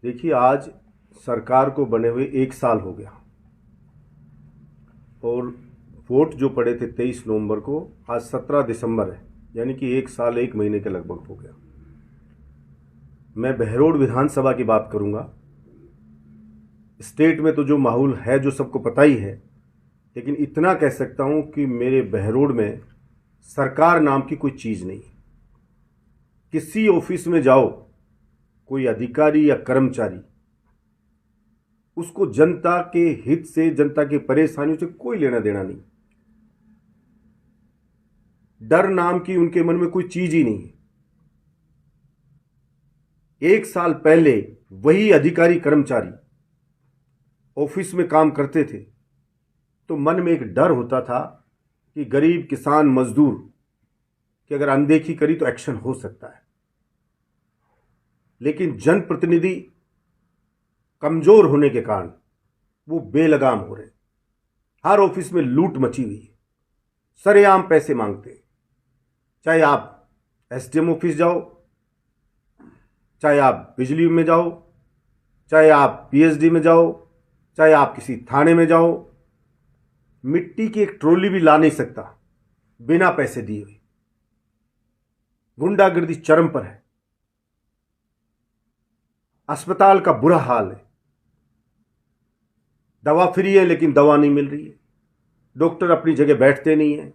देखिए, आज सरकार को बने हुए 1 साल हो गया और वोट जो पड़े थे 23 नवंबर को, आज 17 दिसंबर है, यानी कि 1 साल 1 महीने के लगभग हो गया। मैं बहरोड विधानसभा की बात करूंगा। स्टेट में तो जो माहौल है जो सबको पता ही है, लेकिन इतना कह सकता हूं कि मेरे बहरोड में सरकार नाम की कोई चीज़ नहीं। किसी ऑफिस में जाओ, कोई अधिकारी या कर्मचारी, उसको जनता के हित से, जनता की परेशानियों से कोई लेना देना नहीं। डर नाम की उनके मन में कोई चीज ही नहीं है। 1 साल पहले वही अधिकारी कर्मचारी ऑफिस में काम करते थे तो मन में एक डर होता था कि गरीब किसान मजदूर की अगर अनदेखी करी तो एक्शन हो सकता है। लेकिन जनप्रतिनिधि कमजोर होने के कारण वो बेलगाम हो रहे। हर ऑफिस में लूट मची हुई है, सरेआम पैसे मांगते हैं। चाहे आप एसडीएम ऑफिस जाओ, चाहे आप बिजली में जाओ, चाहे आप पीएचडी में जाओ, चाहे आप किसी थाने में जाओ, मिट्टी की एक ट्रॉली भी ला नहीं सकता बिना पैसे दिए हुए। गुंडागर्दी चरम पर है। अस्पताल का बुरा हाल है। दवा फ्री है लेकिन दवा नहीं मिल रही है। डॉक्टर अपनी जगह बैठते नहीं है।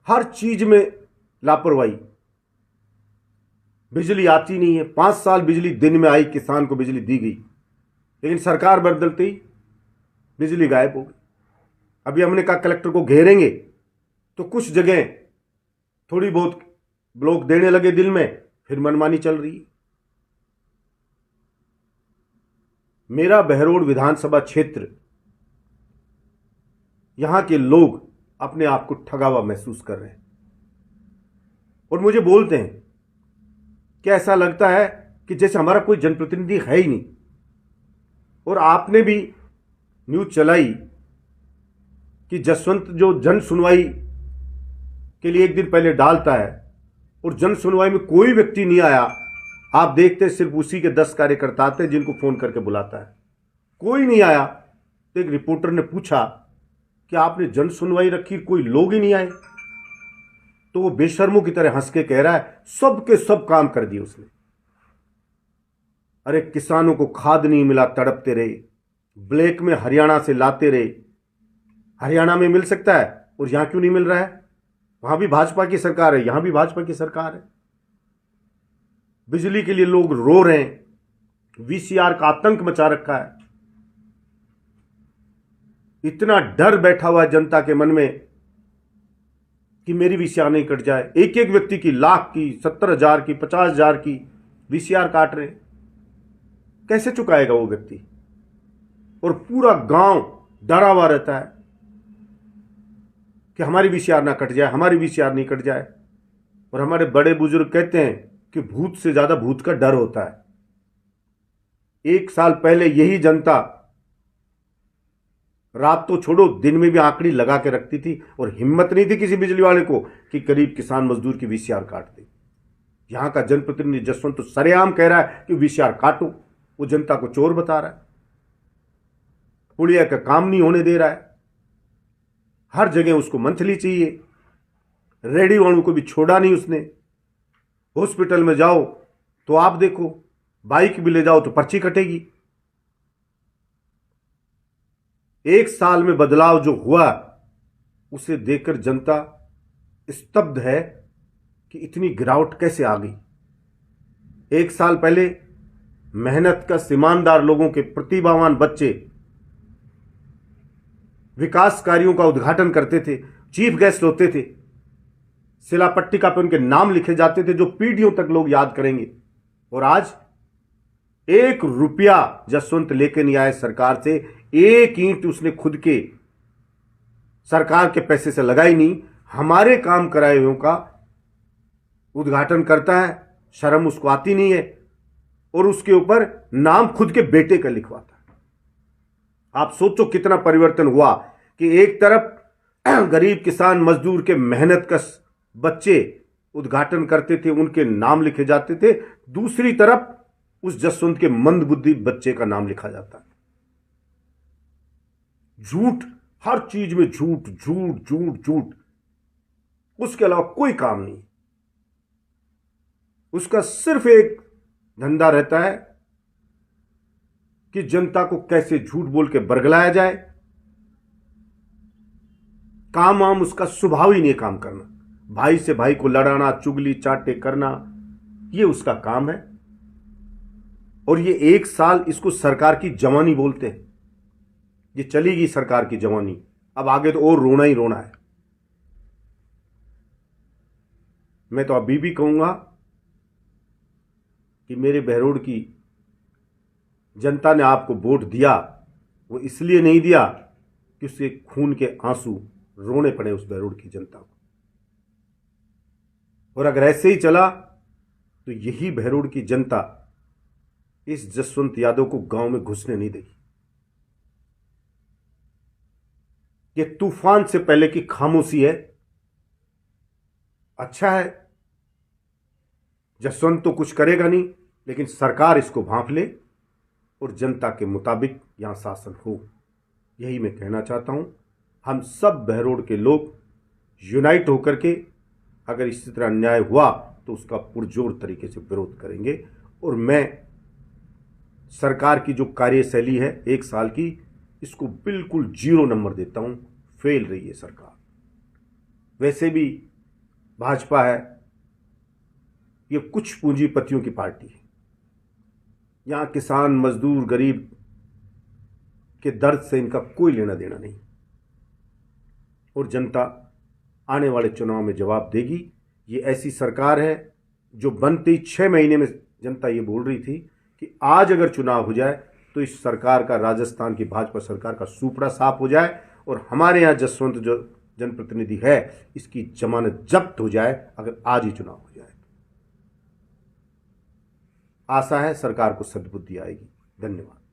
हर चीज में लापरवाही। बिजली आती नहीं है। 5 साल बिजली दिन में आई, किसान को बिजली दी गई, लेकिन सरकार बदलते ही बिजली गायब हो गई। अभी हमने कहा कलेक्टर को घेरेंगे तो कुछ जगह थोड़ी बहुत ब्लॉक देने लगे दिल में, फिर मनमानी चल रही है। मेरा बहरोड विधानसभा क्षेत्र, यहां के लोग अपने आप को ठगा हुआ महसूस कर रहे हैं और मुझे बोलते हैं कि ऐसा लगता है कि जैसे हमारा कोई जनप्रतिनिधि है ही नहीं। और आपने भी न्यूज चलाई कि जसवंत जो जन सुनवाई के लिए एक दिन पहले डालता है और जन सुनवाई में कोई व्यक्ति नहीं आया। आप देखते सिर्फ उसी के 10 कार्यकर्ता आते हैं जिनको फोन करके बुलाता है, कोई नहीं आया। तो एक रिपोर्टर ने पूछा कि आपने जन सुनवाई रखी, कोई लोग ही नहीं आए। तो वो बेशर्मों की तरह हंस के कह रहा है सब के सब काम कर दिए उसने। अरे किसानों को खाद नहीं मिला, तड़पते रहे, ब्लैक में हरियाणा से लाते रहे। हरियाणा में मिल सकता है और यहां क्यों नहीं मिल रहा है? वहां भी भाजपा की सरकार है, यहां भी भाजपा की सरकार है। बिजली के लिए लोग रो रहे हैं। वीसीआर का आतंक मचा रखा है। इतना डर बैठा हुआ है जनता के मन में कि मेरी वीसीआर नहीं कट जाए। एक एक व्यक्ति की लाख की, 70,000 की, 50,000 की वीसीआर काट रहे। कैसे चुकाएगा वो व्यक्ति? और पूरा गांव डरा हुआ रहता है कि हमारी वीसीआर ना कट जाए, हमारी वीसीआर नहीं कट जाए। और हमारे बड़े बुजुर्ग कहते हैं कि भूत से ज्यादा भूत का डर होता है। 1 साल पहले यही जनता रात तो छोड़ो, दिन में भी आंकड़ी लगा के रखती थी और हिम्मत नहीं थी किसी बिजली वाले को कि गरीब किसान मजदूर की वीसीआर काट दे। यहां का जनप्रतिनिधि जसवंत तो सरेआम कह रहा है कि वीसीआर काटो। वो जनता को चोर बता रहा है। पुलिया का काम नहीं होने दे रहा है। हर जगह उसको मंथली चाहिए। रेडी वालों को भी छोड़ा नहीं उसने। हॉस्पिटल में जाओ तो आप देखो, बाइक भी ले जाओ तो पर्ची कटेगी। 1 साल में बदलाव जो हुआ उसे देखकर जनता स्तब्ध है कि इतनी गिरावट कैसे आ गई। 1 साल पहले मेहनत का ईमानदार लोगों के प्रतिभावान बच्चे विकास कार्यों का उद्घाटन करते थे, चीफ गेस्ट होते थे, शिला पट्टिका पर उनके नाम लिखे जाते थे जो पीढ़ियों तक लोग याद करेंगे। और आज 1 रुपया जसवंत लेके नहीं आए सरकार से। एक ईंट उसने खुद के सरकार के पैसे से लगाई नहीं। हमारे काम कराए हुए का उद्घाटन करता है, शर्म उसको आती नहीं है, और उसके ऊपर नाम खुद के बेटे का लिखवाता है। आप सोचो कितना परिवर्तन हुआ कि एक तरफ गरीब किसान मजदूर के मेहनत कश बच्चे उद्घाटन करते थे, उनके नाम लिखे जाते थे। दूसरी तरफ उस जसवंत के मंदबुद्धि बच्चे का नाम लिखा जाता है। झूठ, हर चीज में झूठ झूठ झूठ झूठ, उसके अलावा कोई काम नहीं। उसका सिर्फ एक धंधा रहता है कि जनता को कैसे झूठ बोल के बरगलाया जाए। काम वाम उसका स्वभाव ही नहीं काम करना, भाई से भाई को लड़ाना, चुगली चाटे करना, ये उसका काम है। और ये 1 साल इसको सरकार की जवानी बोलते हैं। ये चलेगी सरकार की जवानी, अब आगे तो और रोना ही रोना है। मैं तो अभी भी कहूंगा कि मेरे बहरोड की जनता ने आपको वोट दिया, वो इसलिए नहीं दिया कि उसके खून के आंसू रोने पड़े उस बहरोड की जनता को। और अगर ऐसे ही चला तो यही बहरोड की जनता इस जसवंत यादव को गांव में घुसने नहीं देगी। ये तूफान से पहले की खामोशी है। अच्छा है, जसवंत तो कुछ करेगा नहीं, लेकिन सरकार इसको भांप ले और जनता के मुताबिक यहां शासन हो, यही मैं कहना चाहता हूं। हम सब बहरोड के लोग यूनाइट होकर के अगर इसी तरह अन्याय हुआ तो उसका पुरजोर तरीके से विरोध करेंगे। और मैं सरकार की जो कार्यशैली है 1 साल की, इसको बिल्कुल 0 नंबर देता हूं। फेल रही है सरकार। वैसे भी भाजपा है, ये कुछ पूंजीपतियों की पार्टी है। यहां किसान, मजदूर, गरीब के दर्द से इनका कोई लेना देना नहीं। और जनता आने वाले चुनाव में जवाब देगी। ये ऐसी सरकार है जो बनते ही 6 महीने में जनता ये बोल रही थी कि आज अगर चुनाव हो जाए तो इस सरकार का, राजस्थान की भाजपा सरकार का सूपड़ा साफ हो जाए और हमारे यहाँ जसवंत जो जनप्रतिनिधि है इसकी जमानत जब्त हो जाए अगर आज ही चुनाव हो जाए। आशा है सरकार को सद्बुद्धि आएगी। धन्यवाद।